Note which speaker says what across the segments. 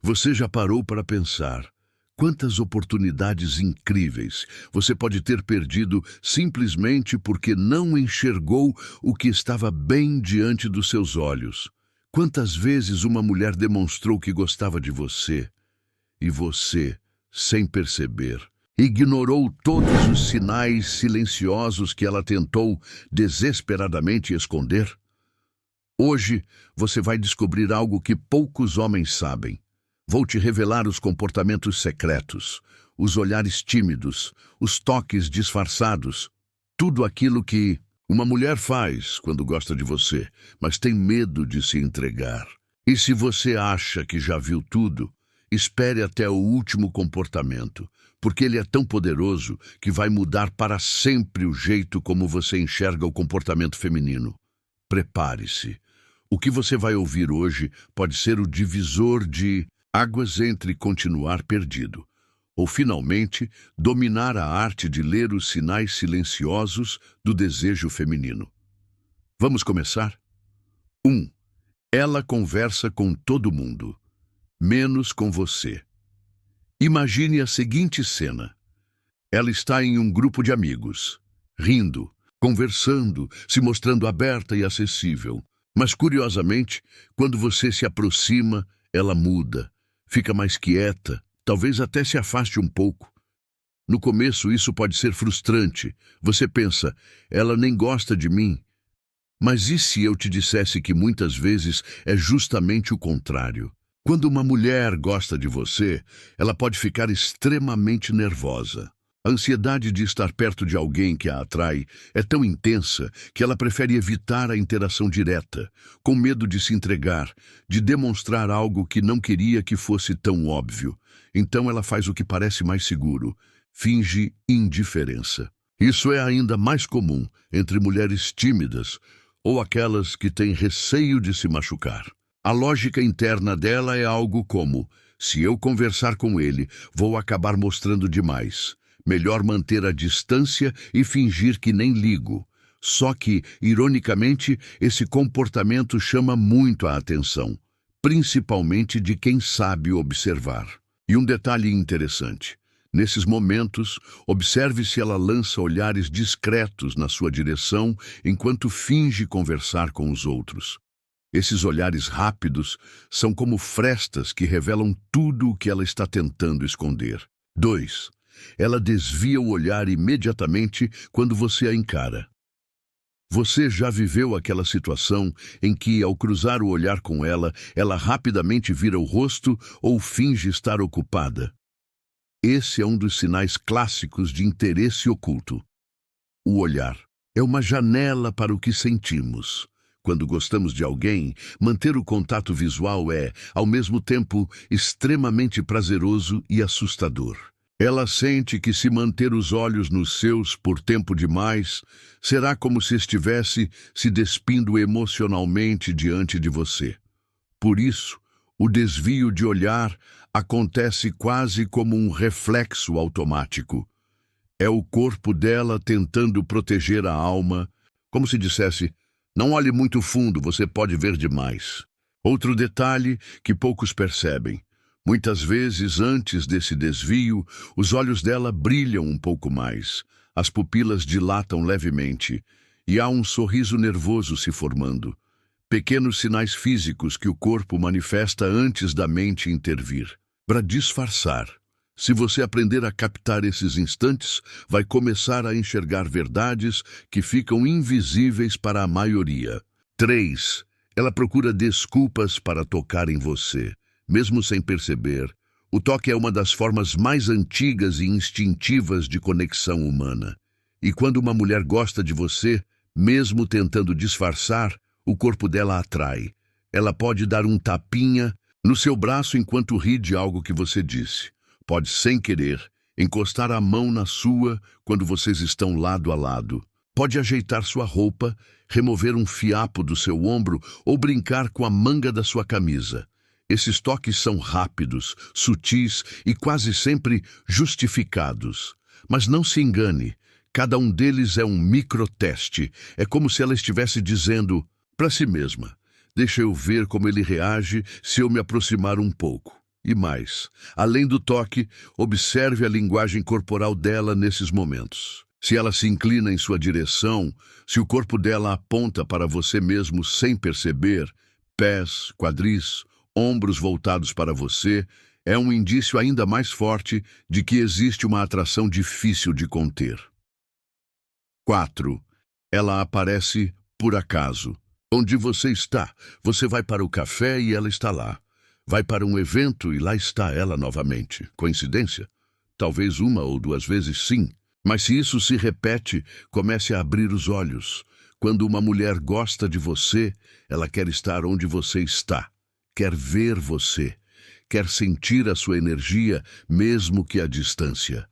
Speaker 1: Você já parou para pensar quantas oportunidades incríveis você pode ter perdido simplesmente porque não enxergou o que estava bem diante dos seus olhos? Quantas vezes uma mulher demonstrou que gostava de você e você, sem perceber, ignorou todos os sinais silenciosos que ela tentou desesperadamente esconder? Hoje você vai descobrir algo que poucos homens sabem. Vou te revelar os comportamentos secretos, os olhares tímidos, os toques disfarçados, tudo aquilo que uma mulher faz quando gosta de você, mas tem medo de se entregar. E se você acha que já viu tudo, espere até o último comportamento, porque ele é tão poderoso que vai mudar para sempre o jeito como você enxerga o comportamento feminino. Prepare-se. O que você vai ouvir hoje pode ser o divisor de águas entre continuar perdido, ou finalmente dominar a arte de ler os sinais silenciosos do desejo feminino. Vamos começar? 1. Ela conversa com todo mundo, menos com você. Imagine a seguinte cena. Ela está em um grupo de amigos, rindo, conversando, se mostrando aberta e acessível. Mas, curiosamente, quando você se aproxima, ela muda, fica mais quieta, talvez até se afaste um pouco. No começo, isso pode ser frustrante. Você pensa, ela nem gosta de mim. Mas e se eu te dissesse que muitas vezes é justamente o contrário? Quando uma mulher gosta de você, ela pode ficar extremamente nervosa. A ansiedade de estar perto de alguém que a atrai é tão intensa que ela prefere evitar a interação direta, com medo de se entregar, de demonstrar algo que não queria que fosse tão óbvio. Então ela faz o que parece mais seguro, finge indiferença. Isso é ainda mais comum entre mulheres tímidas ou aquelas que têm receio de se machucar. A lógica interna dela é algo como: se eu conversar com ele, vou acabar mostrando demais. Melhor manter a distância e fingir que nem ligo. Só que, ironicamente, esse comportamento chama muito a atenção, principalmente de quem sabe observar. E um detalhe interessante. Nesses momentos, observe se ela lança olhares discretos na sua direção enquanto finge conversar com os outros. Esses olhares rápidos são como frestas que revelam tudo o que ela está tentando esconder. 2. Ela desvia o olhar imediatamente quando você a encara. Você já viveu aquela situação em que, ao cruzar o olhar com ela, ela rapidamente vira o rosto ou finge estar ocupada? Esse é um dos sinais clássicos de interesse oculto. O olhar é uma janela para o que sentimos. Quando gostamos de alguém, manter o contato visual é, ao mesmo tempo, extremamente prazeroso e assustador. Ela sente que, se manter os olhos nos seus por tempo demais, será como se estivesse se despindo emocionalmente diante de você. Por isso, o desvio de olhar acontece quase como um reflexo automático. É o corpo dela tentando proteger a alma, como se dissesse: não olhe muito fundo, você pode ver demais. Outro detalhe que poucos percebem. Muitas vezes, antes desse desvio, os olhos dela brilham um pouco mais, as pupilas dilatam levemente, e há um sorriso nervoso se formando. Pequenos sinais físicos que o corpo manifesta antes da mente intervir. Para disfarçar, se você aprender a captar esses instantes, vai começar a enxergar verdades que ficam invisíveis para a maioria. 3. Ela procura desculpas para tocar em você. Mesmo sem perceber, o toque é uma das formas mais antigas e instintivas de conexão humana. E quando uma mulher gosta de você, mesmo tentando disfarçar, o corpo dela atrai. Ela pode dar um tapinha no seu braço enquanto ri de algo que você disse. Pode, sem querer, encostar a mão na sua quando vocês estão lado a lado. Pode ajeitar sua roupa, remover um fiapo do seu ombro ou brincar com a manga da sua camisa. Esses toques são rápidos, sutis e quase sempre justificados. Mas não se engane, cada um deles é um microteste. É como se ela estivesse dizendo para si mesma: deixa eu ver como ele reage se eu me aproximar um pouco. E mais, além do toque, observe a linguagem corporal dela nesses momentos. Se ela se inclina em sua direção, se o corpo dela aponta para você mesmo sem perceber, pés, quadris, ombros voltados para você, é um indício ainda mais forte de que existe uma atração difícil de conter. 4. Ela aparece por acaso. Onde você está? Você vai para o café e ela está lá. Vai para um evento e lá está ela novamente. Coincidência? Talvez uma ou duas vezes sim. Mas se isso se repete, comece a abrir os olhos. Quando uma mulher gosta de você, ela quer estar onde você está. Quer ver você. Quer sentir a sua energia, mesmo que à distância.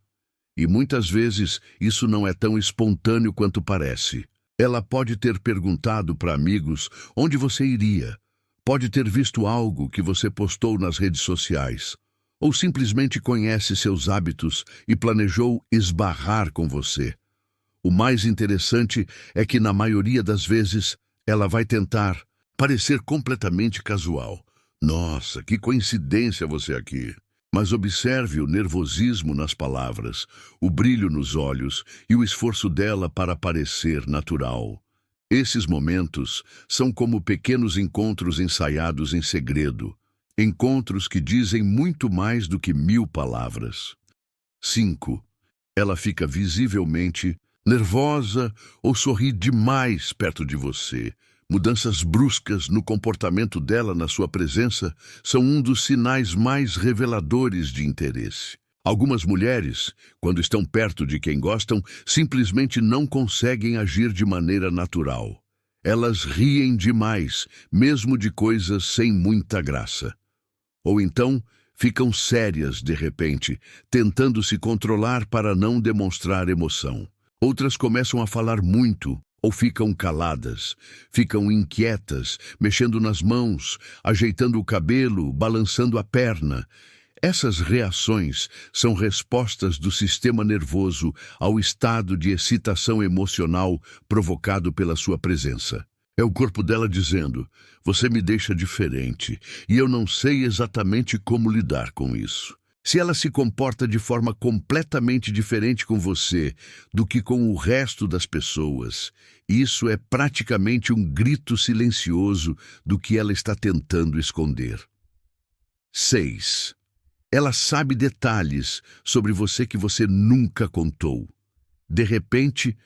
Speaker 1: E muitas vezes isso não é tão espontâneo quanto parece. Ela pode ter perguntado para amigos onde você iria. Pode ter visto algo que você postou nas redes sociais. Ou simplesmente conhece seus hábitos e planejou esbarrar com você. O mais interessante é que, na maioria das vezes, ela vai tentar parecer completamente casual. Nossa, que coincidência você aqui! Mas observe o nervosismo nas palavras, o brilho nos olhos e o esforço dela para parecer natural. Esses momentos são como pequenos encontros ensaiados em segredo, encontros que dizem muito mais do que 1000 palavras. 5. Ela fica visivelmente nervosa ou sorri demais perto de você. Mudanças bruscas no comportamento dela na sua presença são um dos sinais mais reveladores de interesse. Algumas mulheres, quando estão perto de quem gostam, simplesmente não conseguem agir de maneira natural. Elas riem demais, mesmo de coisas sem muita graça. Ou então, ficam sérias de repente, tentando se controlar para não demonstrar emoção. Outras começam a falar muito, ou ficam caladas, ficam inquietas, mexendo nas mãos, ajeitando o cabelo, balançando a perna. Essas reações são respostas do sistema nervoso ao estado de excitação emocional provocado pela sua presença. É o corpo dela dizendo: você me deixa diferente, e eu não sei exatamente como lidar com isso. Se ela se comporta de forma completamente diferente com você do que com o resto das pessoas, isso é praticamente um grito silencioso do que ela está tentando esconder. 6. Ela sabe detalhes sobre você que você nunca contou. De repente,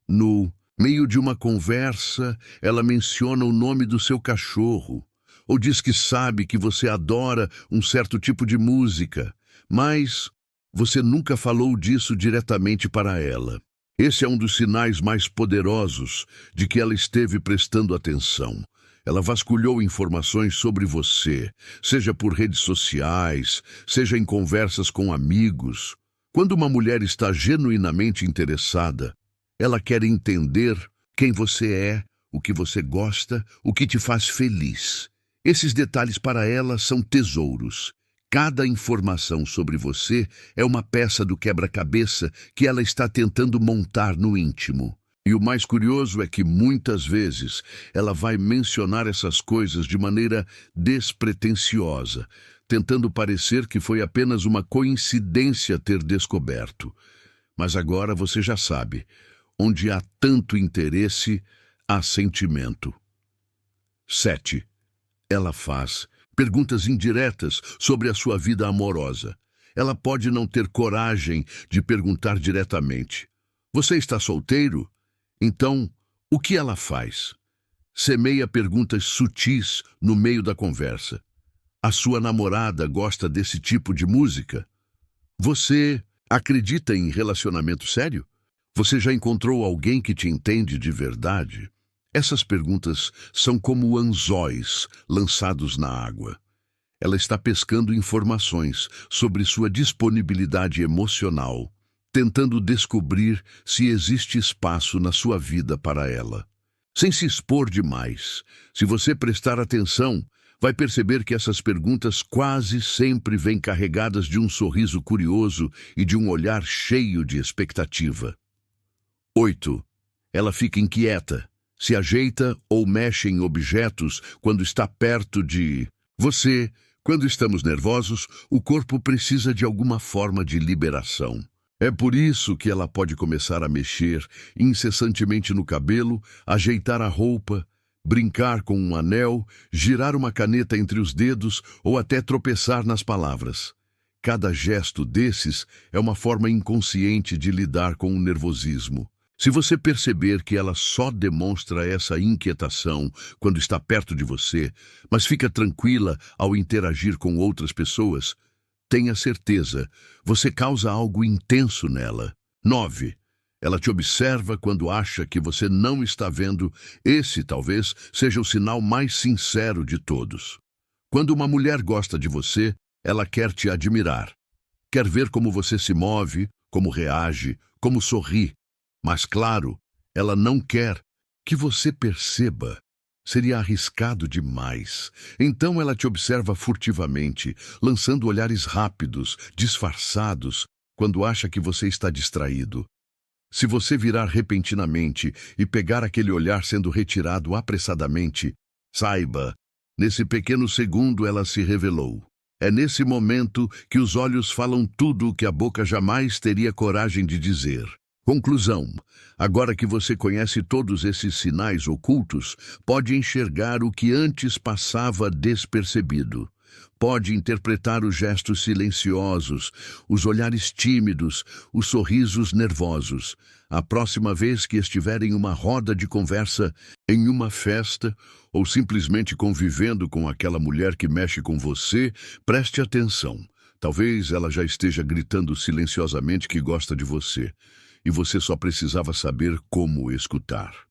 Speaker 1: no meio de uma conversa, ela menciona o nome do seu cachorro, ou diz que sabe que você adora um certo tipo de música, mas você nunca falou disso diretamente para ela. Esse é um dos sinais mais poderosos de que ela esteve prestando atenção. Ela vasculhou informações sobre você, seja por redes sociais, seja em conversas com amigos. Quando uma mulher está genuinamente interessada, ela quer entender quem você é, o que você gosta, o que te faz feliz. Esses detalhes para ela são tesouros. Cada informação sobre você é uma peça do quebra-cabeça que ela está tentando montar no íntimo. E o mais curioso é que, muitas vezes, ela vai mencionar essas coisas de maneira despretensiosa, tentando parecer que foi apenas uma coincidência ter descoberto. Mas agora você já sabe, onde há tanto interesse, há sentimento. 7. Ela faz perguntas indiretas sobre a sua vida amorosa. Ela pode não ter coragem de perguntar diretamente: você está solteiro? Então, o que ela faz? Semeia perguntas sutis no meio da conversa. A sua namorada gosta desse tipo de música? Você acredita em relacionamento sério? Você já encontrou alguém que te entende de verdade? Essas perguntas são como anzóis lançados na água. Ela está pescando informações sobre sua disponibilidade emocional, tentando descobrir se existe espaço na sua vida para ela. Sem se expor demais, se você prestar atenção, vai perceber que essas perguntas quase sempre vêm carregadas de um sorriso curioso e de um olhar cheio de expectativa. 8. Ela fica inquieta, se ajeita ou mexe em objetos quando está perto de você, Quando estamos nervosos, o corpo precisa de alguma forma de liberação. É por isso que ela pode começar a mexer incessantemente no cabelo, ajeitar a roupa, brincar com um anel, girar uma caneta entre os dedos ou até tropeçar nas palavras. Cada gesto desses é uma forma inconsciente de lidar com o nervosismo. Se você perceber que ela só demonstra essa inquietação quando está perto de você, mas fica tranquila ao interagir com outras pessoas, tenha certeza, você causa algo intenso nela. 9. Ela te observa quando acha que você não está vendo. Esse, talvez, seja o sinal mais sincero de todos. Quando uma mulher gosta de você, ela quer te admirar. Quer ver como você se move, como reage, como sorri. Mas, claro, ela não quer que você perceba. Seria arriscado demais. Então ela te observa furtivamente, lançando olhares rápidos, disfarçados, quando acha que você está distraído. Se você virar repentinamente e pegar aquele olhar sendo retirado apressadamente, saiba, nesse pequeno segundo ela se revelou. É nesse momento que os olhos falam tudo o que a boca jamais teria coragem de dizer. Conclusão: agora que você conhece todos esses sinais ocultos, pode enxergar o que antes passava despercebido. Pode interpretar os gestos silenciosos, os olhares tímidos, os sorrisos nervosos. A próxima vez que estiver em uma roda de conversa, em uma festa, ou simplesmente convivendo com aquela mulher que mexe com você, preste atenção. Talvez ela já esteja gritando silenciosamente que gosta de você. E você só precisava saber como escutar.